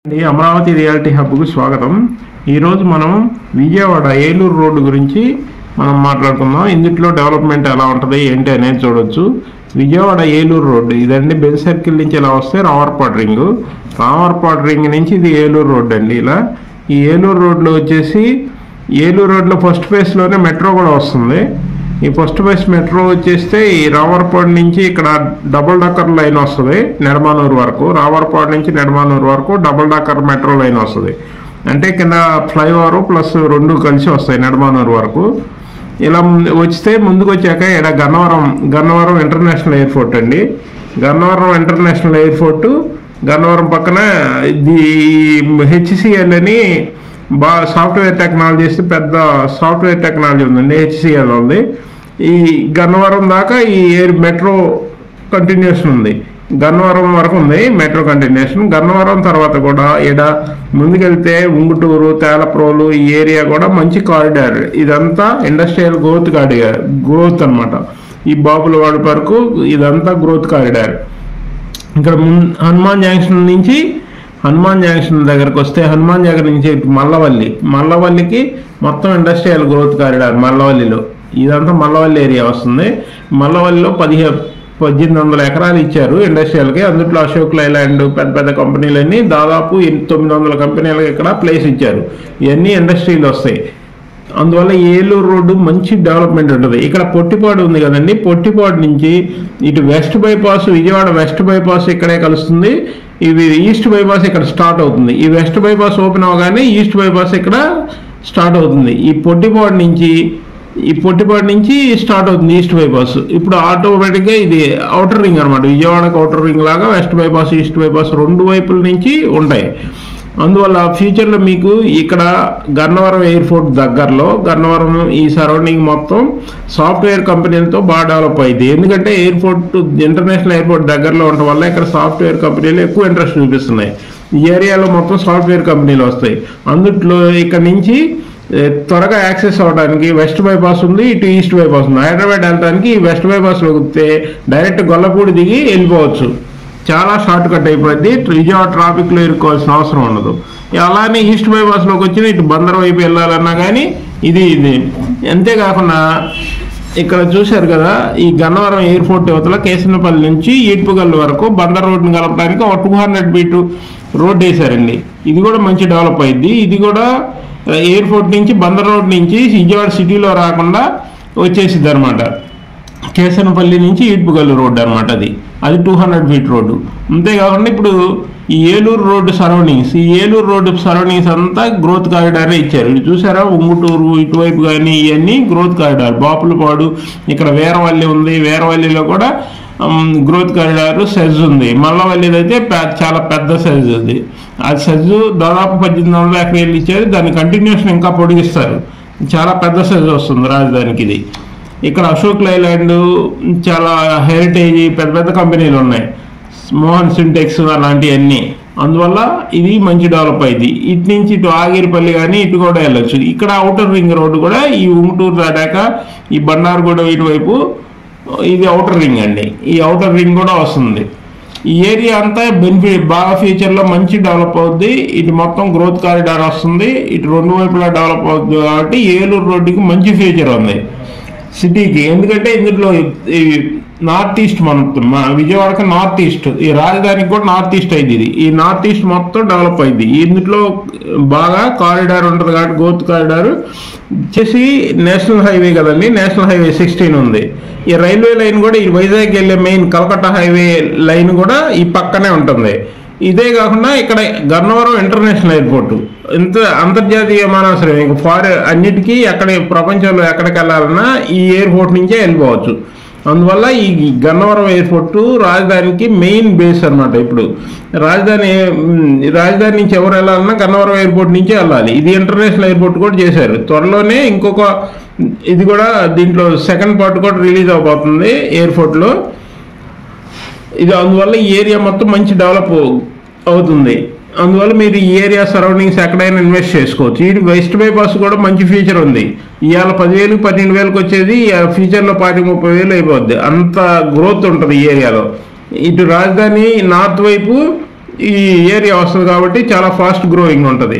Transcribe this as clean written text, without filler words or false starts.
Amaravati reality హబ్కు స్వాగతం. ఈరోజు మనం విజయవాడ ఏలూరు రోడ్డు గురించి మనం మాట్లాడుకుందాం. ఇందులో డెవలప్మెంట్ ఎలా ఉంటుంది ఏంటి అనేది చూడొచ్చు. విజయవాడ ఏలూరు రోడ్డు ఇదండి. బెల్ సర్కిల్ నుంచి ఇలా వస్తే రావర్పాడు రింగ్ నుంచి ఇది ఏలూరు రోడ్డు అండి. ఇలా ఈ ఏలూరు రోడ్లో వచ్చేసి ఏలూరు రోడ్లో ఫస్ట్ ఫేజ్లోనే మెట్రో కూడా వస్తుంది. ఈ ఫస్ట్ ఫేజ్ మెట్రో వచ్చేస్తే ఈ రావర్పాడు నుంచి ఇక్కడ డబుల్ డక్కర్ లైన్ వస్తుంది నెడమానూరు వరకు. రావర్పాడు నుంచి నెడమానూరు వరకు డబుల్ డక్కర్ మెట్రో లైన్ వస్తుంది. అంటే కింద ఫ్లైఓవర్ ప్లస్ రెండు కలిసి వస్తాయి నెడమానూరు వరకు. ఇలా వస్తే ముందుకు వచ్చాక ఇక్కడ గన్నవరం ఇంటర్నేషనల్ ఎయిర్పోర్ట్ అండి. గన్నవరం ఇంటర్నేషనల్ ఎయిర్పోర్టు గన్నవరం పక్కన ఇది హెచ్సిఎల్ అని సాఫ్ట్వేర్ టెక్నాలజీస్ పెద్ద సాఫ్ట్వేర్ టెక్నాలజీ ఉందండి. హెచ్సిఎల్ ఉంది. ఈ గన్నవరం దాకా ఈ మెట్రో కంటిన్యూషన్ ఉంది. గన్నవరం వరకు ఉంది మెట్రో కంటిన్యూషన్. గన్నవరం తర్వాత కూడా ముందుకెళ్తే ఉంగుటూరు, తేలప్రోలు ఈ ఏరియా కూడా మంచి కారిడార్. ఇదంతా ఇండస్ట్రియల్ గ్రోత్ అనమాట. ఈ బాపులవాడ వరకు ఇదంతా గ్రోత్ కారిడార్. ఇక్కడ హనుమాన్ జంక్షన్ దగ్గరకు వస్తే హనుమాన్ జంక్షన్ నుంచి మల్లవల్లికి మొత్తం ఇండస్ట్రియల్ గ్రోత్ కారిడార్. మల్లవల్లిలో ఇదంతా మల్లవల్లి ఏరియా వస్తుంది. మల్లవల్లిలో 1800 ఎకరాలు ఇచ్చారు ఇండస్ట్రియల్కి. అందులో అశోక్ లైలాండ్ పెద్ద కంపెనీలన్నీ దాదాపు 900 కంపెనీలకు ఇక్కడ ప్లేస్ ఇచ్చారు. ఇవన్నీ ఇండస్ట్రీలు వస్తాయి. అందువల్ల ఏలూరు రోడ్డు మంచి డెవలప్మెంట్ ఉంటుంది. ఇక్కడ పొట్టిపాడు ఉంది కదండి. పొట్టిపాడు నుంచి ఇటు west bypass, Vijayawada west bypass ఇక్కడే కలుస్తుంది. ఇవి ఈస్ట్ బైపాస్ ఇక్కడ స్టార్ట్ అవుతుంది. ఈ వెస్ట్ బైపాస్ ఓపెన్ అవగానే ఈస్ట్ బైపాస్ ఇక్కడ స్టార్ట్ అవుతుంది. ఈ పొట్టిపాడు నుంచి స్టార్ట్ అవుతుంది ఈస్ట్ బైపాస్. ఇప్పుడు ఆటోమేటిక్గా ఇది అవుటర్ రింగ్ అనమాట. విజయవాడకు అవుటర్ రింగ్ లాగా వెస్ట్ బైపాస్, ఈస్ట్ బైపాస్ రెండు వైపుల నుంచి ఉంటాయి. అందువల్ల ఫ్యూచర్లో మీకు ఇక్కడ గన్నవరం ఎయిర్పోర్ట్ దగ్గరలో గన్నవరం ఈ సరౌండింగ్ మొత్తం సాఫ్ట్వేర్ కంపెనీలతో బాగా డెవలప్ అయింది. ఎందుకంటే ఇంటర్నేషనల్ ఎయిర్పోర్ట్ దగ్గరలో ఉండటం వల్ల ఇక్కడ సాఫ్ట్వేర్ కంపెనీలు ఎక్కువ ఇంట్రెస్ట్ చూపిస్తున్నాయి. ఈ ఏరియాలో మొత్తం సాఫ్ట్వేర్ కంపెనీలు వస్తాయి. అందుట్లో ఇక్కడ నుంచి త్వరగా యాక్సెస్ అవ్వడానికి వెస్ట్ బైపాస్ ఉంది, ఇటు ఈస్ట్ బైపాస్ ఉంది. హైదరాబాద్ వెళ్ళడానికి వెస్ట్ బైపాస్లో వస్తే డైరెక్ట్ గొల్లపూడి దిగి వెళ్ళిపోవచ్చు. చాలా షార్ట్ కట్ అయిపోద్ది. విజయవాడ ట్రాఫిక్లో ఇరుక్కోవాల్సిన అవసరం ఉండదు. అలానే ఈస్ట్ బైపాస్లోకి వచ్చిన ఇటు బందర్ వైపు వెళ్ళాలన్నా కానీ ఇది అంతేకాకుండా ఇక్కడ చూశారు కదా, ఈ గన్నవరం ఎయిర్పోర్ట్ యువతల కేసనపల్లి నుంచి ఈడ్పుగల్లు వరకు బందర్ రోడ్డుని కలపడానికి ఒక 200 ఫీట్ రోడ్ వేశారండి. ఇది కూడా మంచి డెవలప్ అయింది. ఇది కూడా ఎయిర్పోర్ట్ నుంచి బందర్ రోడ్ నుంచి విజయవాడ సిటీలో రాకుండా వచ్చేసిద్ది అనమాట. కేసనపల్లి నుంచి ఈడ్పుగల్లు రోడ్డు అనమాట. అది 200 ఫీట్ రోడ్డు. అంతేకాకుండా ఇప్పుడు ఈ ఏలూరు రోడ్డు సరౌండింగ్స్ అంతా గ్రోత్ కారిడారే ఇచ్చారు. ఇది చూసారా, ఉంగుటూరు ఇటువైపు కానీ ఇవన్నీ గ్రోత్ కారిడార్. బాపులపాడు ఇక్కడ వీరవల్లి ఉంది. వీరవల్లిలో కూడా గ్రోత్ కారిడార్ సెజ్ ఉంది. మల్లవల్లిది అయితే చాలా పెద్ద సైజు ఉంది. ఆ సైజు దాదాపు 1800 ఎకరాలు ఇచ్చారు. దాని కంటిన్యూషన్ ఇంకా పొడిగిస్తారు. చాలా పెద్ద సైజు వస్తుంది రాజధానికి ఇది. ఇక్కడ అశోక్ లైలాండ్ చాలా హెరిటేజ్ పెద్ద కంపెనీలు ఉన్నాయి. మోహన్ సింటెక్స్ అలాంటివన్నీ. అందువల్ల ఇది మంచి డెవలప్ అయింది. ఇటు నుంచి ఇటు ఆగిరిపల్లి కానీ ఇటు కూడా వెళ్ళొచ్చు. ఇక్కడ అవుటర్ రింగ్ రోడ్డు కూడా ఈ ఉంగుటూరు దాటాక ఈ బండారుగూడ ఇటువైపు ఇది అవుటర్ రింగ్ అండి. ఈ అవుటర్ రింగ్ కూడా వస్తుంది. ఈ ఏరియా అంతా బెనిఫిట్ బాగా ఫ్యూచర్లో మంచి డెవలప్ అవుద్ది. ఇటు మొత్తం గ్రోత్ కారిడార్ వస్తుంది. ఇటు రెండు వైపులా డెవలప్ అవుతుంది. కాబట్టి ఏలూరు రోడ్డుకి మంచి ఫ్యూచర్ ఉంది సిటీకి. ఎందుకంటే ఇందులో ఈ నార్త్ ఈస్ట్ మన విజయవాడకి నార్త్ ఈస్ట్, ఈ రాజధానికి కూడా నార్త్ ఈస్ట్ అయింది. ఈ నార్త్ ఈస్ట్ మొత్తం డెవలప్ అయింది. ఇందులో బాగా కారిడార్ ఉంటుంది కాబట్టి గ్రోత్ కారిడార్ వచ్చేసి నేషనల్ హైవే కదండి. నేషనల్ హైవే 16 ఉంది. ఈ రైల్వే లైన్ కూడా ఈ వైజాగ్ వెళ్ళే మెయిన్ కలకత్తా హైవే లైన్ కూడా ఈ పక్కనే ఉంటుంది. ఇదే కాకుండా ఇక్కడ గన్నవరం ఇంటర్నేషనల్ ఎయిర్పోర్టు అంతర్జాతీయ విమానాశ్రయం. ఇంకా అన్నిటికీ ప్రపంచంలో ఎక్కడికి వెళ్ళాలన్నా ఈ ఎయిర్పోర్ట్ నుంచే వెళ్ళిపోవచ్చు. అందువల్ల ఈ గన్నవరం ఎయిర్పోర్టు రాజధానికి మెయిన్ బేస్ అనమాట. ఇప్పుడు రాజధాని నుంచి ఎవరు వెళ్ళాలన్నా గన్నవరం ఎయిర్పోర్ట్ నుంచే వెళ్ళాలి. ఇది ఇంటర్నేషనల్ ఎయిర్పోర్ట్ కూడా చేశారు. త్వరలోనే ఇంకొక ఇది కూడా దీంట్లో సెకండ్ పార్ట్ కూడా రిలీజ్ అవబోతుంది ఎయిర్పోర్ట్లో. ఇది అందువల్ల ఈ ఏరియా మొత్తం మంచి డెవలప్ అవుతుంది. అందువల్ల మీరు ఈ ఏరియా సరౌండింగ్స్ ఎక్కడైనా ఇన్వెస్ట్ చేసుకోవచ్చు. ఈ వెస్ట్ బైపాస్ కూడా మంచి ఫ్యూచర్ ఉంది. ఇవాళ 10,000 12,000 వచ్చేది ఫ్యూచర్లో 20,000 అయిపోద్ది. అంత గ్రోత్ ఉంటుంది ఈ ఏరియాలో. ఇటు రాజధాని నార్త్ వైపు ఈ ఏరియా వస్తుంది కాబట్టి చాలా ఫాస్ట్ గ్రోయింగ్ ఉంటుంది.